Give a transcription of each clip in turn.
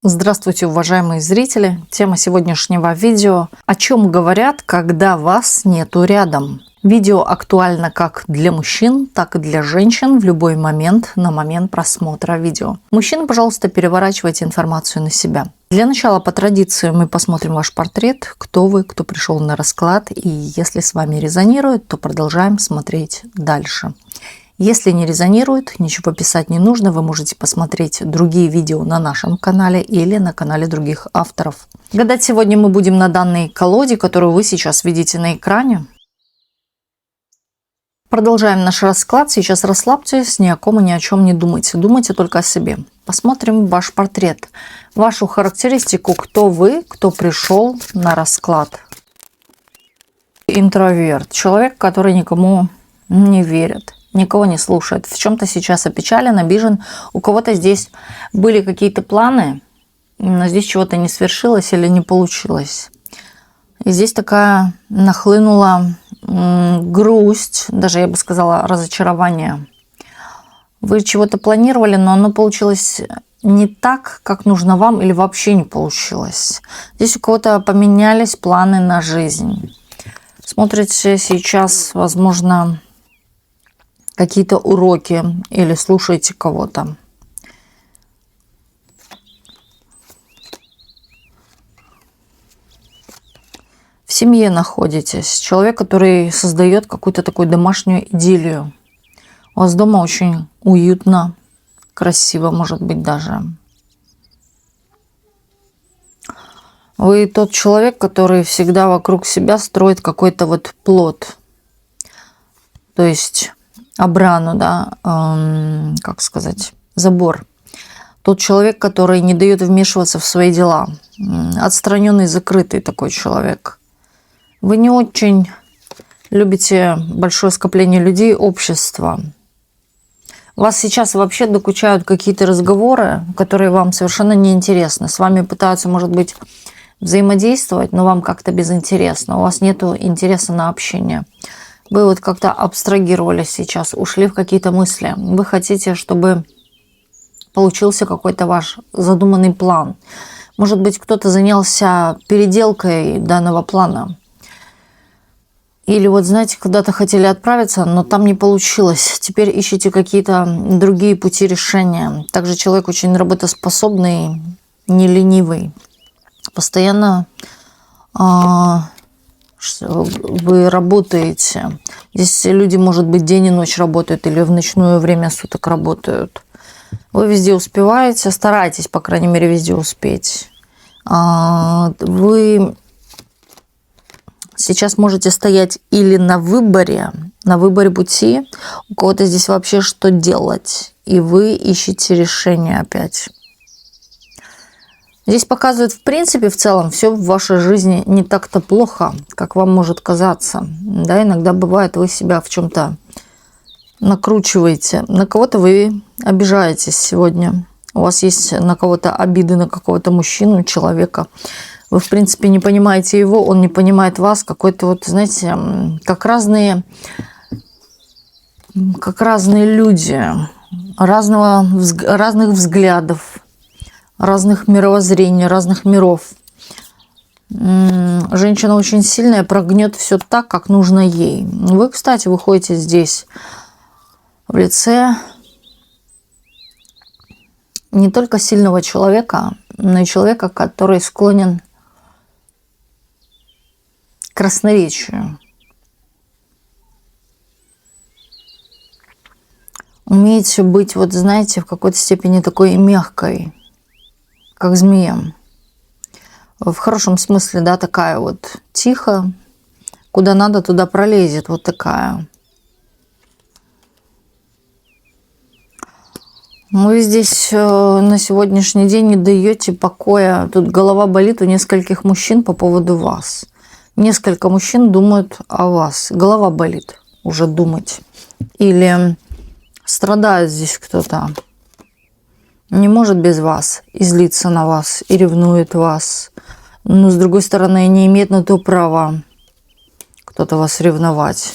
Здравствуйте, уважаемые зрители! Тема сегодняшнего видео: о чем говорят, когда вас нету рядом. Видео актуально как для мужчин, так и для женщин в любой момент на момент просмотра видео. Мужчины, пожалуйста, переворачивайте информацию на себя. Для начала, по традиции, мы посмотрим ваш портрет, кто вы, кто пришел на расклад, и если с вами резонирует, то продолжаем смотреть дальше. Если не резонирует, ничего писать не нужно, вы можете посмотреть другие видео на нашем канале или на канале других авторов. Гадать сегодня мы будем на данной колоде, которую вы сейчас видите на экране. Продолжаем наш расклад. Сейчас расслабьтесь, ни о ком и ни о чем не думайте. Думайте только о себе. Посмотрим ваш портрет, вашу характеристику, кто вы, кто пришел на расклад. Интроверт. Человек, который никому не верит. Никого не слушает, в чем-то сейчас опечален, обижен. У кого-то здесь были какие-то планы, но здесь чего-то не свершилось или не получилось. И здесь такая нахлынула грусть, даже я бы сказала разочарование. Вы чего-то планировали, но оно получилось не так, как нужно вам, или вообще не получилось. Здесь у кого-то поменялись планы на жизнь. Смотрите сейчас, возможно, какие-то уроки или слушаете кого-то. В семье находитесь. Человек, который создает какую-то такую домашнюю идиллию. У вас дома очень уютно, красиво, может быть, даже. Вы тот человек, который всегда вокруг себя строит какой-то вот плот. То есть обрану, да, как сказать, забор. Тот человек, который не дает вмешиваться в свои дела. Отстраненный, закрытый такой человек. Вы не очень любите большое скопление людей, общества. Вас сейчас вообще докучают какие-то разговоры, которые вам совершенно неинтересны. С вами пытаются, может быть, взаимодействовать, но вам как-то безинтересно. У вас нет интереса на общение. Вы вот как-то абстрагировались сейчас, ушли в какие-то мысли. Вы хотите, чтобы получился какой-то ваш задуманный план. Может быть, кто-то занялся переделкой данного плана. Или вот, знаете, куда-то хотели отправиться, но там не получилось. Теперь ищите какие-то другие пути решения. Также человек очень работоспособный, не ленивый. Постоянно вы работаете. Здесь люди, может быть, день и ночь работают или в ночное время суток работают. Вы везде успеваете, старайтесь, по крайней мере, везде успеть. Вы сейчас можете стоять или на выборе пути. У кого-то здесь вообще что делать, и вы ищете решение опять. Здесь показывает, в принципе, в целом, все в вашей жизни не так-то плохо, как вам может казаться. Да, иногда бывает, вы себя в чем-то накручиваете. На кого-то вы обижаетесь сегодня. У вас есть на кого-то обиды, на какого-то мужчину, человека. Вы, в принципе, не понимаете его, он не понимает вас. Какой-то вот, знаете, как разные люди, разных взглядов, разных мировоззрений, разных миров. Женщина очень сильная, прогнет все так, как нужно ей. Вы, кстати, выходите здесь в лице не только сильного человека, но и человека, который склонен к красноречию. Умеете быть, вот знаете, в какой-то степени такой мягкой, как змея. В хорошем смысле, да, такая вот тихо, куда надо, туда пролезет, вот такая. Вы здесь на сегодняшний день не даете покоя. Тут голова болит у нескольких мужчин по поводу вас. Несколько мужчин думают о вас. Голова болит уже думать. Или страдает здесь кто-то. Не может без вас и злиться на вас, и ревнует вас. Но, с другой стороны, не имеет на то права кто-то вас ревновать.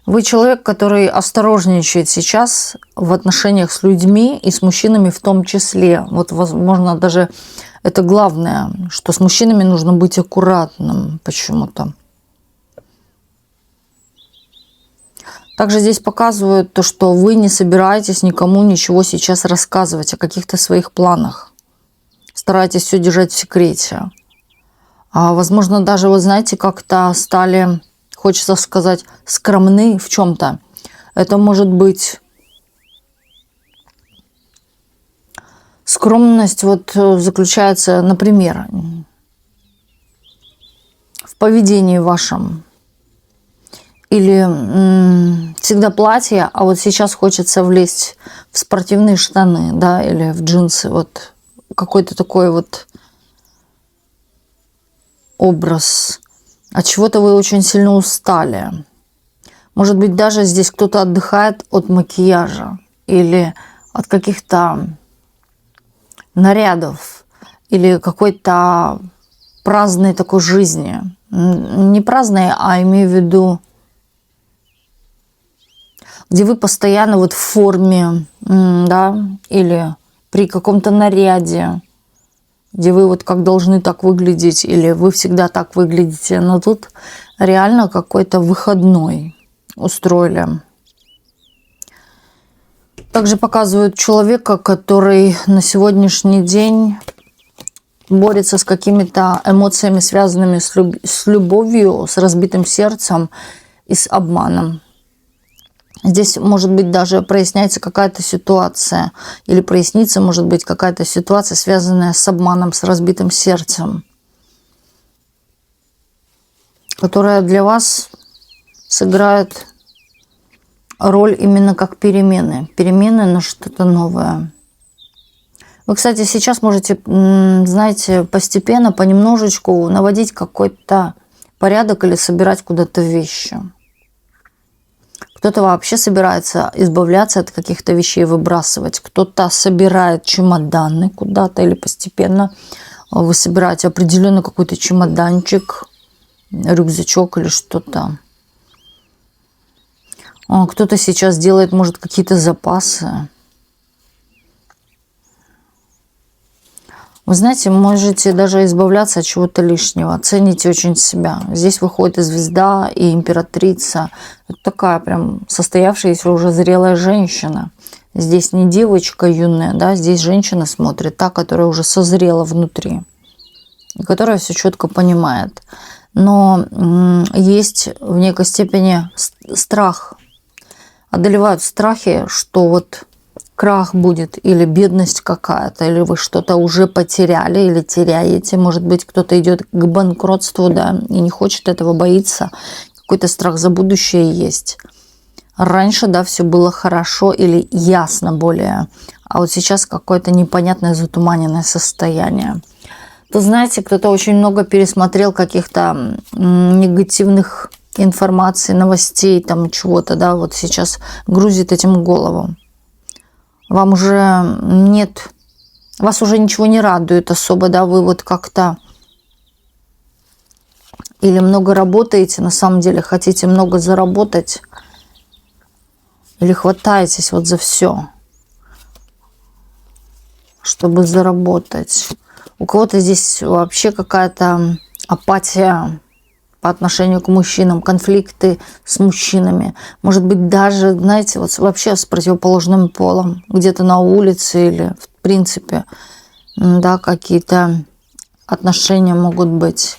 Вы человек, который осторожничает сейчас в отношениях с людьми и с мужчинами в том числе. Вот, возможно, даже это главное, что с мужчинами нужно быть аккуратным почему-то. Также здесь показывают то, что вы не собираетесь никому ничего сейчас рассказывать о каких-то своих планах. Старайтесь все держать в секрете. Возможно, даже, вы знаете, как-то стали, хочется сказать, скромны в чем-то. Это может быть скромность, вот заключается, например, в поведении вашем. Или всегда платье, а вот сейчас хочется влезть в спортивные штаны, да, или в джинсы. Вот какой-то такой вот образ. От чего-то вы очень сильно устали. Может быть, даже здесь кто-то отдыхает от макияжа или от каких-то нарядов или какой-то праздной такой жизни. Не праздной, а имею в виду, где вы постоянно вот в форме, да, или при каком-то наряде, где вы вот как должны так выглядеть, или вы всегда так выглядите, но тут реально какой-то выходной устроили. Также показывают человека, который на сегодняшний день борется с какими-то эмоциями, связанными с любовью, с разбитым сердцем и с обманом. Здесь, может быть, даже проясняется какая-то ситуация, или прояснится, может быть, какая-то ситуация, связанная с обманом, с разбитым сердцем, которая для вас сыграет роль именно как перемены. Перемены на что-то новое. Вы, кстати, сейчас можете, знаете, постепенно, понемножечку наводить какой-то порядок или собирать куда-то вещи. Кто-то вообще собирается избавляться от каких-то вещей, выбрасывать. Кто-то собирает чемоданы куда-то или постепенно вы собираете определенно какой-то чемоданчик, рюкзачок или что-то. Кто-то сейчас делает, может, какие-то запасы. Вы знаете, можете даже избавляться от чего-то лишнего. Цените очень себя. Здесь выходит и звезда, и императрица. Это такая прям состоявшаяся уже зрелая женщина. Здесь не девочка юная, да, здесь женщина смотрит, та, которая уже созрела внутри. И которая все четко понимает. Но есть в некой степени страх. Одолевают страхи, что вот крах будет, или бедность какая-то, или вы что-то уже потеряли, или теряете. Может быть, кто-то идет к банкротству, да, и не хочет этого, боится. Какой-то страх за будущее есть. Раньше, да, все было хорошо или ясно более, а вот сейчас какое-то непонятное затуманенное состояние. То, знаете, кто-то очень много пересмотрел каких-то негативных информаций, новостей, там чего-то, да, вот сейчас грузит этим голову. Вам уже нет, вас уже ничего не радует особо, да, вы вот как-то или много работаете, на самом деле хотите много заработать, или хватаетесь вот за все, чтобы заработать. У кого-то здесь вообще какая-то апатия по отношению к мужчинам, конфликты с мужчинами. Может быть, даже, знаете, вот вообще с противоположным полом, где-то на улице или в принципе, да, какие-то отношения могут быть.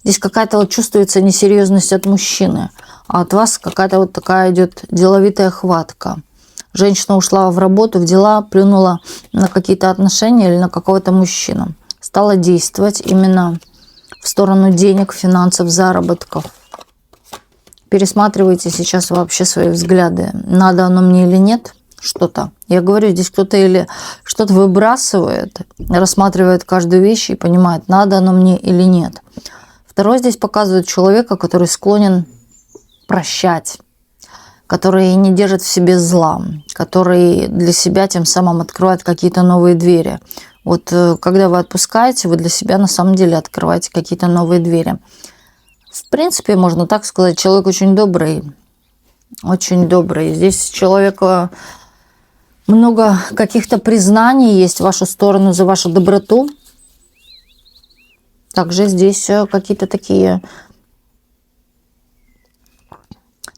Здесь какая-то вот чувствуется несерьезность от мужчины, а от вас какая-то вот такая идет деловитая хватка. Женщина ушла в работу, в дела, плюнула на какие-то отношения или на какого-то мужчину. Стала действовать именно в сторону денег, финансов, заработков. Пересматривайте сейчас вообще свои взгляды. Надо оно мне или нет что-то. Я говорю, здесь кто-то или что-то выбрасывает, рассматривает каждую вещь и понимает, надо оно мне или нет. Второй здесь показывает человека, который склонен прощать, который не держит в себе зла, который для себя тем самым открывает какие-то новые двери. Вот когда вы отпускаете, вы для себя на самом деле открываете какие-то новые двери. В принципе, можно так сказать, человек очень добрый, Очень добрый. Здесь человека много каких-то признаний есть в вашу сторону за вашу доброту. Также здесь какие-то такие...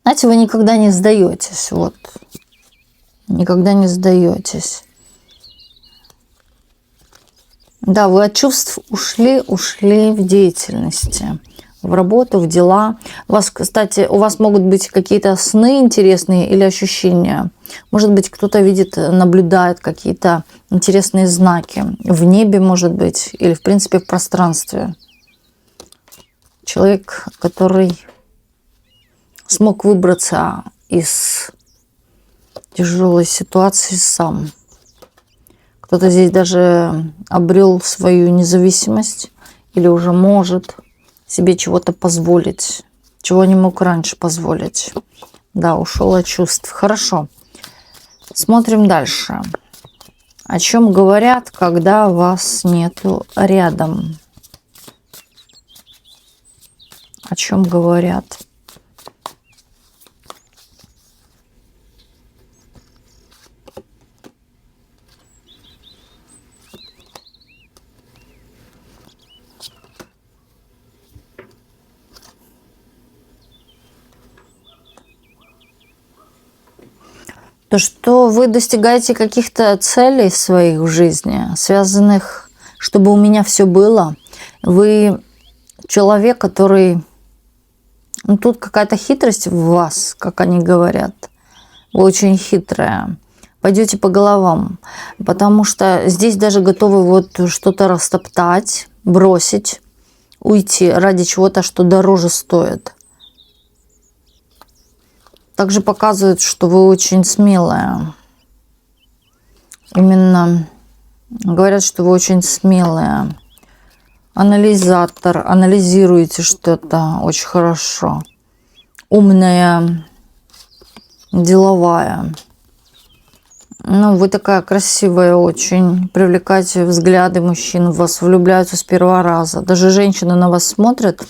Знаете, вы никогда не сдаетесь. Вот. Никогда не сдаетесь. Да, вы от чувств ушли в деятельности. В работу, в дела. Кстати, у вас могут быть какие-то сны интересные или ощущения. Может быть, кто-то видит, наблюдает какие-то интересные знаки. В небе, может быть, или, в принципе, в пространстве. Человек, который смог выбраться из тяжелой ситуации сам. Кто-то здесь даже обрел свою независимость или уже может себе чего-то позволить, чего не мог раньше позволить. Да, ушел от чувств. Хорошо. Смотрим дальше. О чем говорят, когда вас нету рядом? О чем говорят? То, что вы достигаете каких-то целей своих в жизни, связанных, чтобы у меня все было. Вы человек, который... Ну, тут какая-то хитрость в вас, как они говорят. Вы очень хитрая. Пойдете по головам. Потому что здесь даже готовы вот что-то растоптать, бросить, уйти ради чего-то, что дороже стоит. Также показывает, что вы очень смелая. Именно говорят, что вы очень смелая. Анализатор, анализируете что-то очень хорошо. Умная, деловая. Ну, вы такая красивая очень. Привлекаете взгляды мужчин, в вас влюбляются с первого раза. Даже женщины на вас смотрят.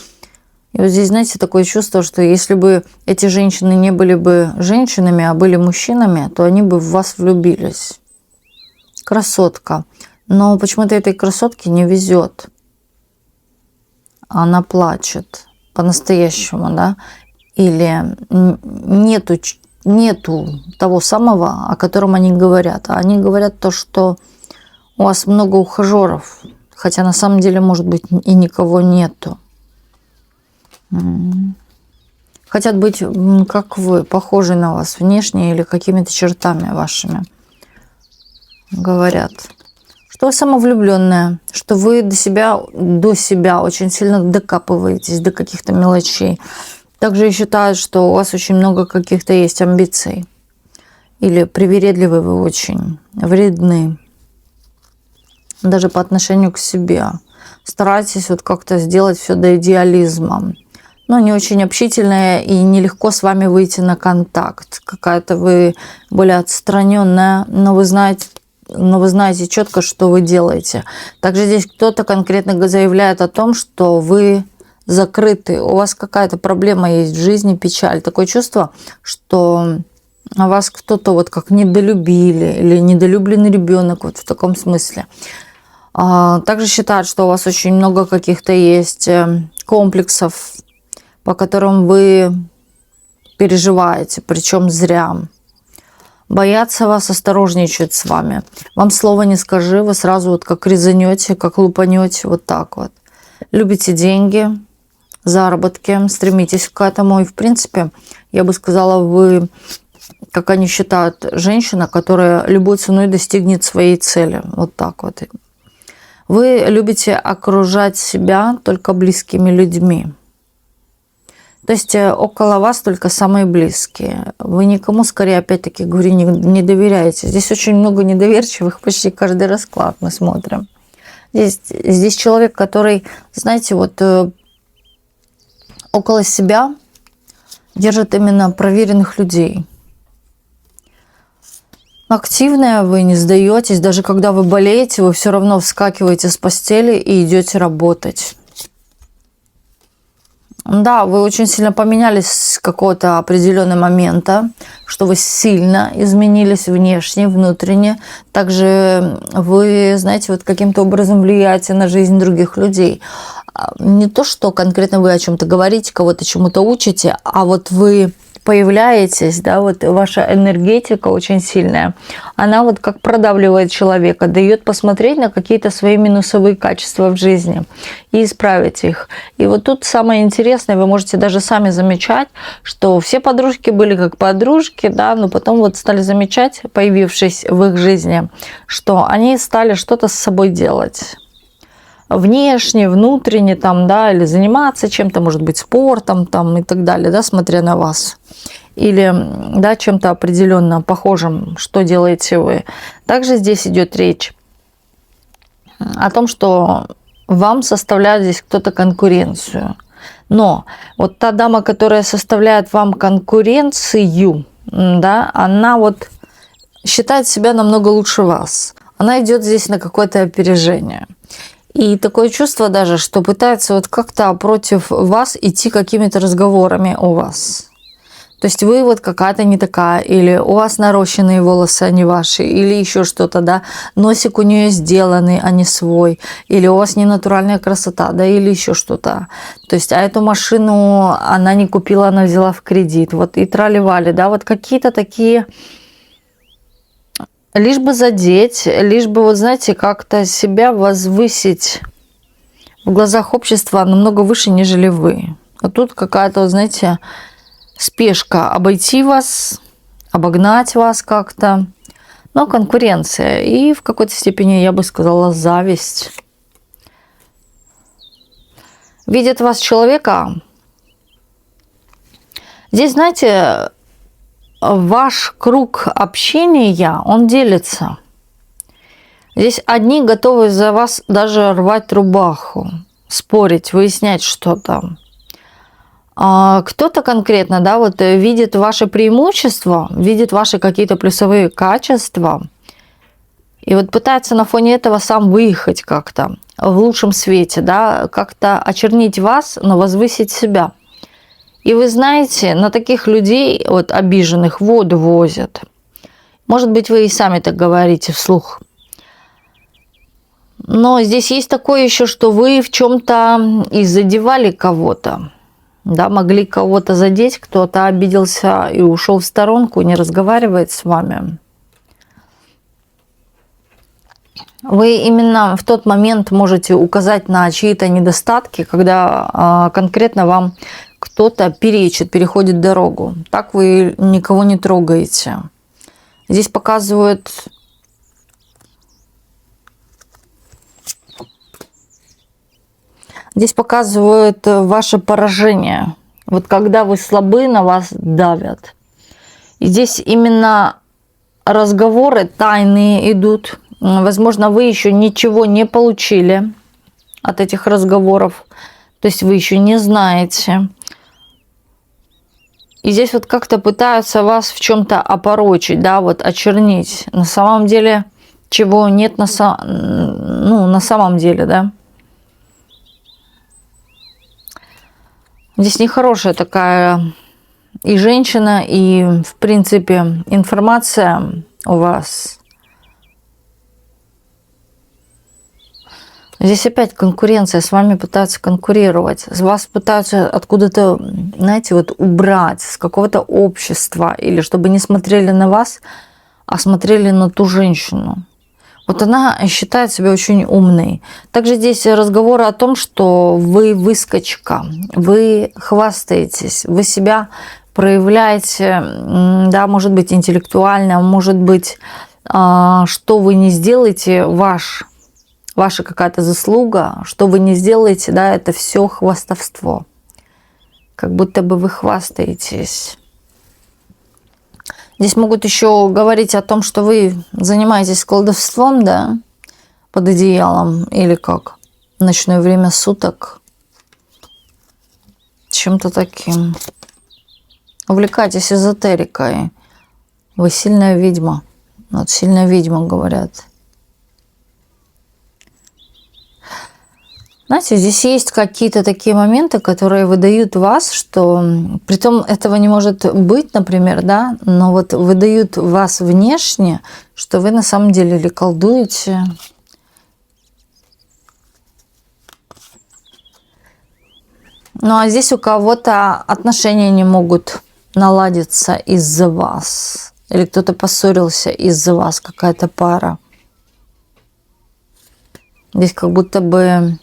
И вот здесь, знаете, такое чувство, что если бы эти женщины не были бы женщинами, а были мужчинами, то они бы в вас влюбились. Красотка. Но почему-то этой красотке не везет. Она плачет по-настоящему, да? Или нету того самого, о котором они говорят. А они говорят то, что у вас много ухажеров, хотя на самом деле, может быть, и никого нету. Хотят быть, как вы, похожи на вас внешне или какими-то чертами вашими. Говорят, что вы самовлюбленная, что вы до себя очень сильно докапываетесь до каких-то мелочей. Также считают, что у вас очень много каких-то есть амбиций. Или привередливы вы очень, вредны. Даже по отношению к себе. Старайтесь вот как-то сделать все до идеализма. Но не очень общительная и нелегко с вами выйти на контакт. Какая-то вы более отстраненная, но вы знаете четко, что вы делаете. Также здесь кто-то конкретно заявляет о том, что вы закрыты. У вас какая-то проблема есть в жизни, печаль. Такое чувство, что вас кто-то вот как недолюбили или недолюбленный ребенок, вот в таком смысле. Также считают, что у вас очень много каких-то есть комплексов, по которым вы переживаете, причем зря. Боятся вас, осторожничают с вами. Вам слова не скажи, вы сразу вот как резанете, как лупанете, вот так вот. Любите деньги, заработки, стремитесь к этому. И в принципе, я бы сказала, вы, как они считают, женщина, которая любой ценой достигнет своей цели. Вот так вот. Вы любите окружать себя только близкими людьми. То есть около вас только самые близкие. Вы никому, скорее, опять-таки, говорю, не доверяете. Здесь очень много недоверчивых, почти каждый расклад мы смотрим. Здесь человек, который, знаете, вот около себя держит именно проверенных людей. Активная, вы не сдаетесь. Даже когда вы болеете, вы все равно вскакиваете с постели и идете работать. Да, вы очень сильно поменялись с какого-то определенного момента, что вы сильно изменились внешне, внутренне. Также вы, знаете, вот каким-то образом влияете на жизнь других людей. Не то, что конкретно вы о чем-то говорите, кого-то чему-то учите, а вот вы появляетесь, да, вот ваша энергетика очень сильная, она вот как продавливает человека, дает посмотреть на какие-то свои минусовые качества в жизни и исправить их. И вот тут самое интересное, вы можете даже сами замечать, что все подружки были как подружки, да, но потом вот стали замечать, появившись в их жизни, что они стали что-то с собой делать. Внешне, внутренне, там, да, или заниматься чем-то, может быть, спортом там, и так далее, да, смотря на вас. Или, да, чем-то определенно похожим, что делаете вы. Также здесь идет речь о том, что вам составляет здесь кто-то конкуренцию. Но вот та дама, которая составляет вам конкуренцию, да, она вот считает себя намного лучше вас. Она идет здесь на какое-то опережение. И такое чувство даже, что пытается вот как-то против вас идти какими-то разговорами о вас. То есть вы вот какая-то не такая, или у вас нарощенные волосы, а не ваши, или еще что-то, да, носик у нее сделанный, а не свой, или у вас не натуральная красота, да, или еще что-то. То есть, а эту машину она не купила, она взяла в кредит, вот и трали-вали, да, вот какие-то такие... Лишь бы задеть, лишь бы, вот знаете, как-то себя возвысить в глазах общества намного выше, нежели вы. А тут какая-то, вот, знаете, спешка обойти вас, обогнать вас как-то. Но конкуренция и в какой-то степени, я бы сказала, зависть. Видит вас человека. Здесь, знаете... Ваш круг общения, он делится. Здесь одни готовы за вас даже рвать рубаху, спорить, выяснять что-то. А кто-то конкретно, да, вот видит ваши преимущества, видит ваши какие-то плюсовые качества, и вот пытается на фоне этого сам выехать как-то в лучшем свете, да, как-то очернить вас, но возвысить себя. И вы знаете, на таких людей, вот обиженных, воду возят. Может быть, вы и сами так говорите вслух. Но здесь есть такое еще, что вы в чем-то и задевали кого-то. Да, могли кого-то задеть, кто-то обиделся и ушел в сторонку, не разговаривает с вами. Вы именно в тот момент можете указать на чьи-то недостатки, когда конкретно вам кто-то перечит, переходит дорогу. Так вы никого не трогаете. Здесь показывают... Здесь показывают ваше поражение. Вот когда вы слабы, на вас давят. И здесь именно разговоры тайные идут. Возможно, вы еще ничего не получили от этих разговоров. То есть вы еще не знаете. И здесь вот как-то пытаются вас в чем-то опорочить, да, вот очернить. На самом деле, чего нет на самом деле, да. Здесь нехорошая такая и женщина, и, в принципе, информация у вас. Здесь опять конкуренция, с вами пытаются конкурировать, с вас пытаются откуда-то, знаете, вот убрать, с какого-то общества, или чтобы не смотрели на вас, а смотрели на ту женщину. Вот она считает себя очень умной. Также здесь разговоры о том, что вы выскочка, вы хвастаетесь, вы себя проявляете, да, может быть, интеллектуально, может быть, что вы не сделаете, ваша какая-то заслуга, что вы не сделаете, да, это все хвастовство. Как будто бы вы хвастаетесь. Здесь могут еще говорить о том, что вы занимаетесь колдовством, да, под одеялом, или как, в ночное время суток, чем-то таким. Увлекайтесь эзотерикой. Вы сильная ведьма. Вот сильная ведьма, говорят. Знаете, здесь есть какие-то такие моменты, которые выдают вас, что притом этого не может быть, например, да, но вот выдают вас внешне, что вы на самом деле или колдуете. Ну а здесь у кого-то отношения не могут наладиться из-за вас. Или кто-то поссорился из-за вас, какая-то пара. Здесь как будто бы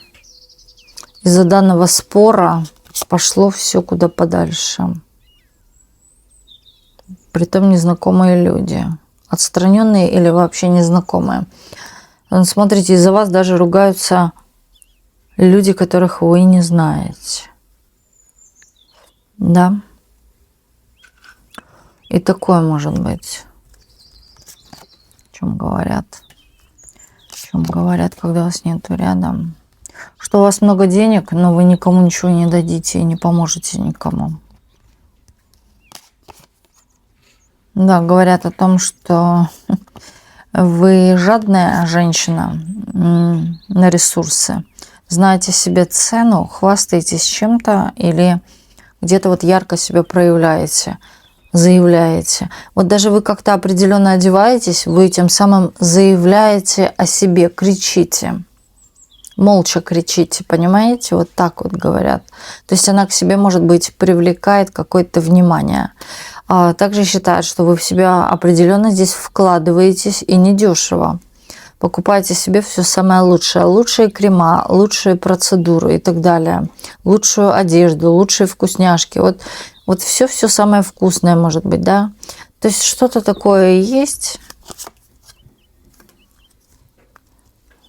из-за данного спора пошло все куда подальше. Притом незнакомые люди. Отстраненные или вообще незнакомые. Смотрите, из-за вас даже ругаются люди, которых вы не знаете. Да. И такое может быть. О чем говорят? О чем говорят, когда вас нету рядом? Что у вас много денег, но вы никому ничего не дадите и не поможете никому. Да, говорят о том, что вы жадная женщина на ресурсы. Знаете себе цену, хвастаетесь чем-то или где-то вот ярко себя проявляете, заявляете. Вот даже вы как-то определенно одеваетесь, вы тем самым заявляете о себе, кричите. Молча кричите, понимаете? Вот так вот говорят. То есть она к себе, может быть, привлекает какое-то внимание. Также считают, что вы в себя определенно здесь вкладываетесь и недешево. Покупаете себе все самое лучшее. Лучшие крема, лучшие процедуры и так далее. Лучшую одежду, лучшие вкусняшки. Вот все самое вкусное может быть, да? То есть что-то такое есть.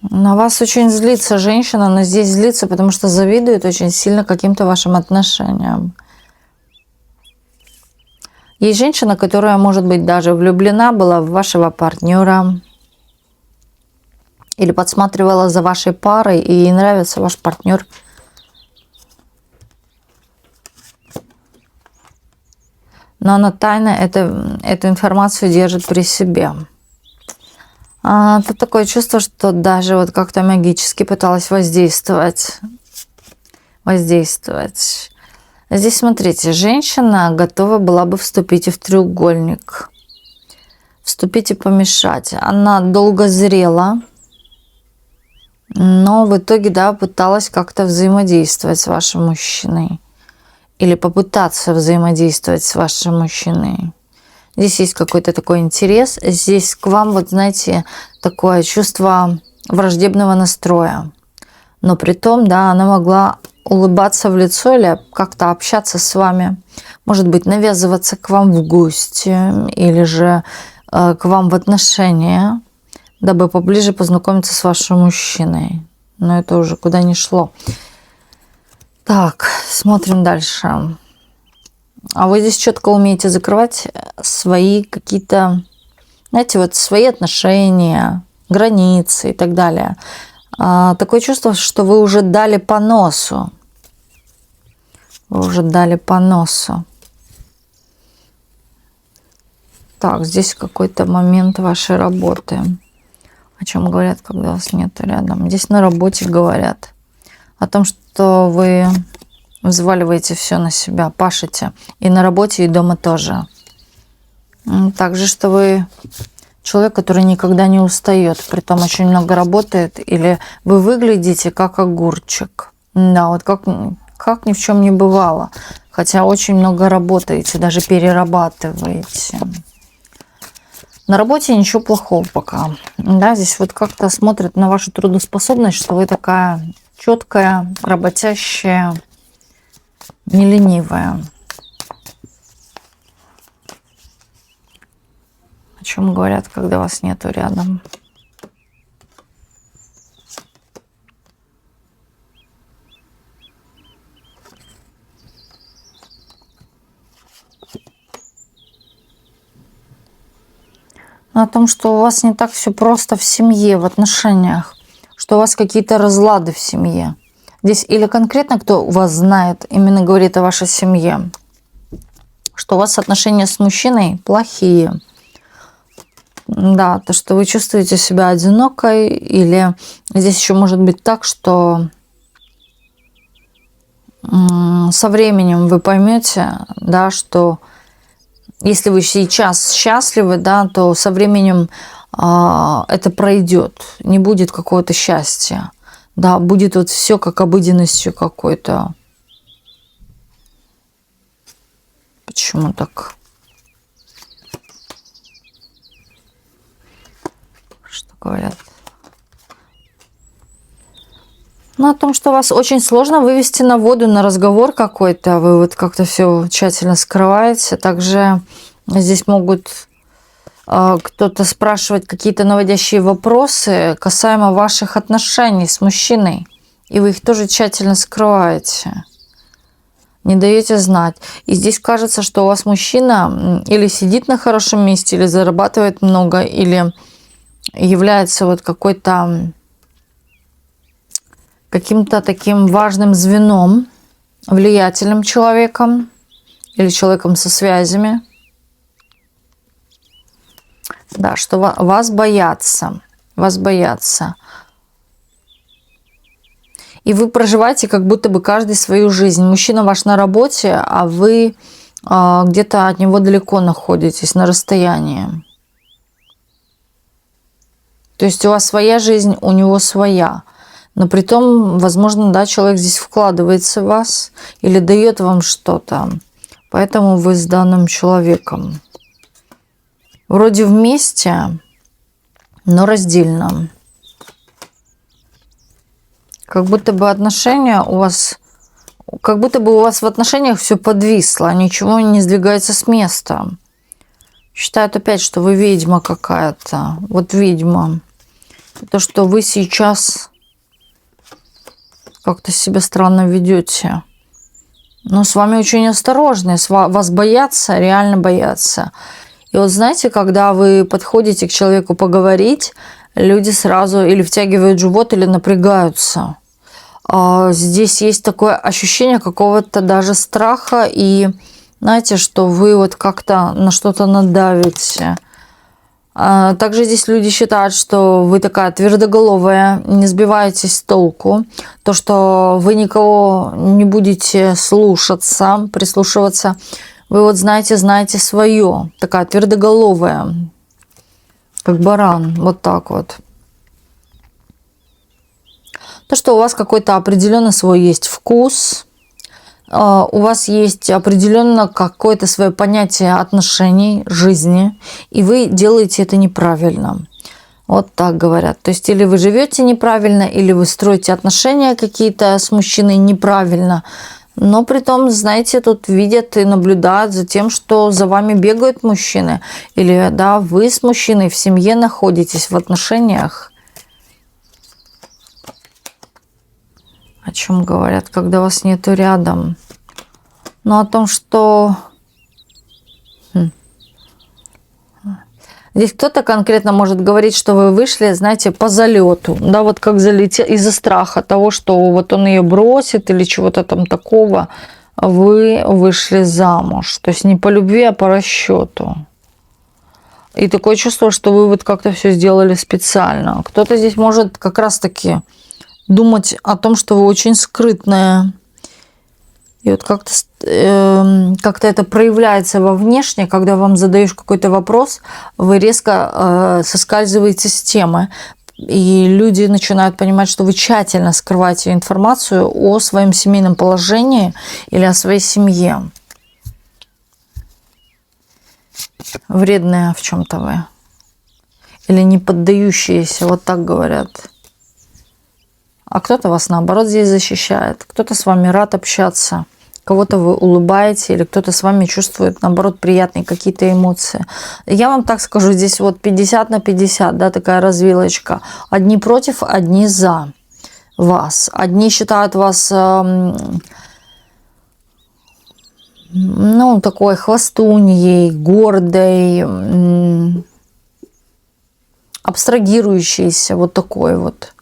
На вас очень злится женщина, но здесь злится, потому что завидует очень сильно каким-то вашим отношениям. Есть женщина, которая, может быть, даже влюблена была в вашего партнера или подсматривала за вашей парой, и ей нравится ваш партнер. Но она тайно эту информацию держит при себе. Тут такое чувство, что даже вот как-то магически пыталась воздействовать. Здесь, смотрите, женщина готова была бы вступить и в треугольник. Вступить и помешать. Она долго зрела, но в итоге, да, пыталась как-то взаимодействовать с вашим мужчиной. Или попытаться взаимодействовать с вашим мужчиной. Здесь есть какой-то такой интерес. Здесь к вам, вот знаете, такое чувство враждебного настроя. Но при том, да, она могла улыбаться в лицо или как-то общаться с вами. Может быть, навязываться к вам в гости или же к вам в отношения, дабы поближе познакомиться с вашим мужчиной. Но это уже куда ни шло. Так, смотрим дальше. А вы здесь четко умеете закрывать свои какие-то, знаете, вот свои отношения, границы и так далее. Такое чувство, что вы уже дали по носу. Вы уже дали по носу. Так, здесь какой-то момент вашей работы. О чем говорят, когда вас нет рядом? Здесь на работе говорят о том, что вы взваливаете все на себя, пашете. И на работе, и дома тоже. Также, что вы человек, который никогда не устает, притом очень много работает, или вы выглядите как огурчик. Да, вот как ни в чем не бывало. Хотя очень много работаете, даже перерабатываете. На работе ничего плохого пока. Да, здесь вот как-то смотрят на вашу трудоспособность, что вы такая четкая, работящая, не ленивая. О чем говорят, когда вас нету рядом? О том, что у вас не так все просто в семье, в отношениях, что у вас какие-то разлады в семье. Здесь или конкретно кто вас знает, именно говорит о вашей семье, что у вас отношения с мужчиной плохие. Да, то, что вы чувствуете себя одинокой, или здесь еще может быть так, что со временем вы поймете, да, что если вы сейчас счастливы, да, то со временем это пройдет, не будет какого-то счастья, да, будет вот все как обыденностью какой-то. Почему так? Что говорят? Ну, о том, что вас очень сложно вывести на воду, на разговор какой-то, вы вот как-то все тщательно скрываете. Также здесь могут кто-то спрашивать какие-то наводящие вопросы касаемо ваших отношений с мужчиной, и вы их тоже тщательно скрываете, не даете знать. И здесь кажется, что у вас мужчина или сидит на хорошем месте, или зарабатывает много, или является вот каким-то таким важным звеном, влиятельным человеком или человеком со связями. Да, что вас боятся. Вас боятся. И вы проживаете как будто бы каждый свою жизнь. Мужчина ваш на работе, а вы где-то от него далеко находитесь, на расстоянии. То есть у вас своя жизнь, у него своя. Но при том, возможно, да, человек здесь вкладывается в вас или дает вам что-то. Поэтому вы с данным человеком вроде вместе, но раздельно. Как будто бы отношения у вас, как будто бы у вас в отношениях все подвисло, ничего не сдвигается с места. Считают опять, что вы ведьма какая-то. Вот ведьма. То, что вы сейчас как-то себя странно ведете. Но с вами очень осторожны. Вас боятся, реально боятся. И вот знаете, когда вы подходите к человеку поговорить, люди сразу или втягивают живот, или напрягаются. Здесь есть такое ощущение какого-то даже страха, и знаете, что вы вот как-то на что-то надавите. Также здесь люди считают, что вы такая твердоголовая, не сбиваетесь с толку. То, что вы никого не будете слушаться, прислушиваться. Вы вот знаете свое. Такая твердоголовая, как баран. Вот так вот. То, что у вас какой-то определенный свой есть вкус. У вас есть определенно какое-то свое понятие отношений, жизни, и вы делаете это неправильно. Вот так говорят. То есть или вы живете неправильно, или вы строите отношения какие-то с мужчиной неправильно. Но при том, знаете, тут видят и наблюдают за тем, что за вами бегают мужчины. Или да, вы с мужчиной в семье находитесь в отношениях. О чем говорят, когда вас нету рядом? Но о том, что здесь кто-то конкретно может говорить, что вы вышли, знаете, по залету. Да, вот как залетел из-за страха того, что вот он ее бросит или чего-то там такого, вы вышли замуж. То есть не по любви, а по расчету. И такое чувство, что вы вот как-то все сделали специально. Кто-то здесь может как раз-таки думать о том, что вы очень скрытная. И вот как-то это проявляется во внешне, когда вам задаешь какой-то вопрос, вы резко соскальзываете с темы. И люди начинают понимать, что вы тщательно скрываете информацию о своем семейном положении или о своей семье. Вредные в чем-то вы. Или не поддающиеся, вот так говорят. А кто-то вас, наоборот, здесь защищает. Кто-то с вами рад общаться. Кого-то вы улыбаете, или кто-то с вами чувствует, наоборот, приятные какие-то эмоции. Я вам так скажу, здесь вот 50 на 50, да, такая развилочка. Одни против, одни за вас. Одни считают вас, ну, такой хвастуньей, гордой, абстрагирующейся, вот такой вот.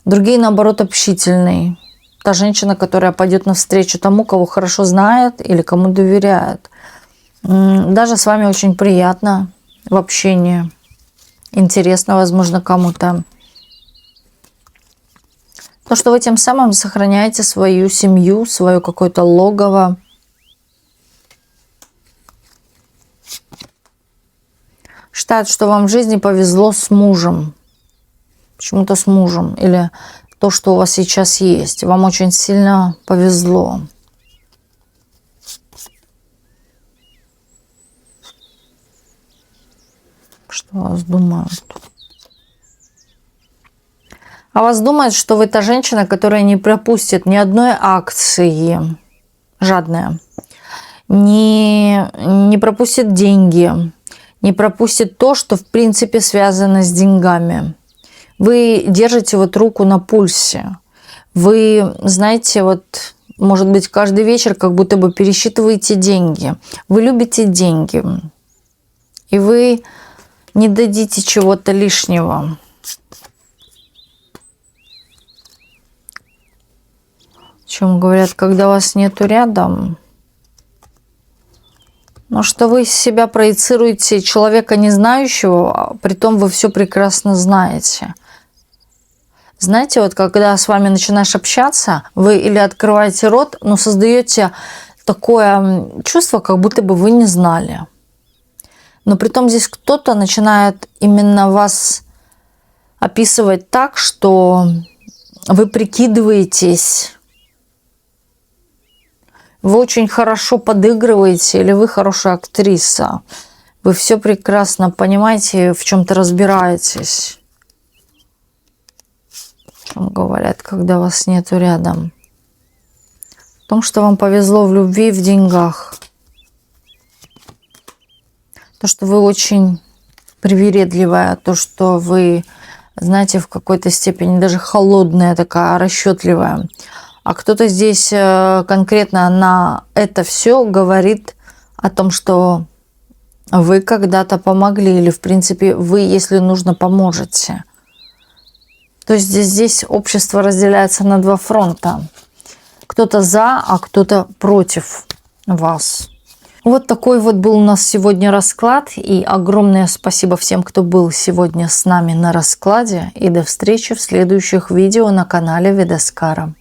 Другие, наоборот, общительные. Та женщина, которая пойдет навстречу тому, кого хорошо знает или кому доверяет. Даже с вами очень приятно в общении. Интересно, возможно, кому-то. То, что вы тем самым сохраняете свою семью, свое какое-то логово. Считают, что вам в жизни повезло с мужем. Почему-то с мужем. Или то, что у вас сейчас есть. Вам очень сильно повезло. Что о вас думают? О вас думают, что вы та женщина, которая не пропустит ни одной акции. Жадная. Не пропустит деньги. Не пропустит то, что в принципе связано с деньгами. Вы держите вот руку на пульсе. Вы, знаете, вот, может быть, каждый вечер как будто бы пересчитываете деньги. Вы любите деньги. И вы не дадите чего-то лишнего. О чем говорят, когда вас нету рядом. Но что вы из себя проецируете человека не знающего, а притом вы все прекрасно знаете. Знаете, вот когда с вами начинаешь общаться, вы или открываете рот, но создаете такое чувство, как будто бы вы не знали. Но притом здесь кто-то начинает именно вас описывать так, что вы прикидываетесь, вы очень хорошо подыгрываете, или вы хорошая актриса. Вы все прекрасно понимаете, в чем-то разбираетесь. О чем говорят, когда вас нету рядом. В том, что вам повезло в любви и в деньгах. То, что вы очень привередливая, то, что вы, знаете, в какой-то степени даже холодная такая, расчетливая. А кто-то здесь конкретно на это все говорит о том, что вы когда-то помогли, или, в принципе, вы, если нужно, поможете. То есть здесь общество разделяется на два фронта. Кто-то за, а кто-то против вас. Вот такой вот был у нас сегодня расклад. И огромное спасибо всем, кто был сегодня с нами на раскладе. И до встречи в следующих видео на канале Ведаскара.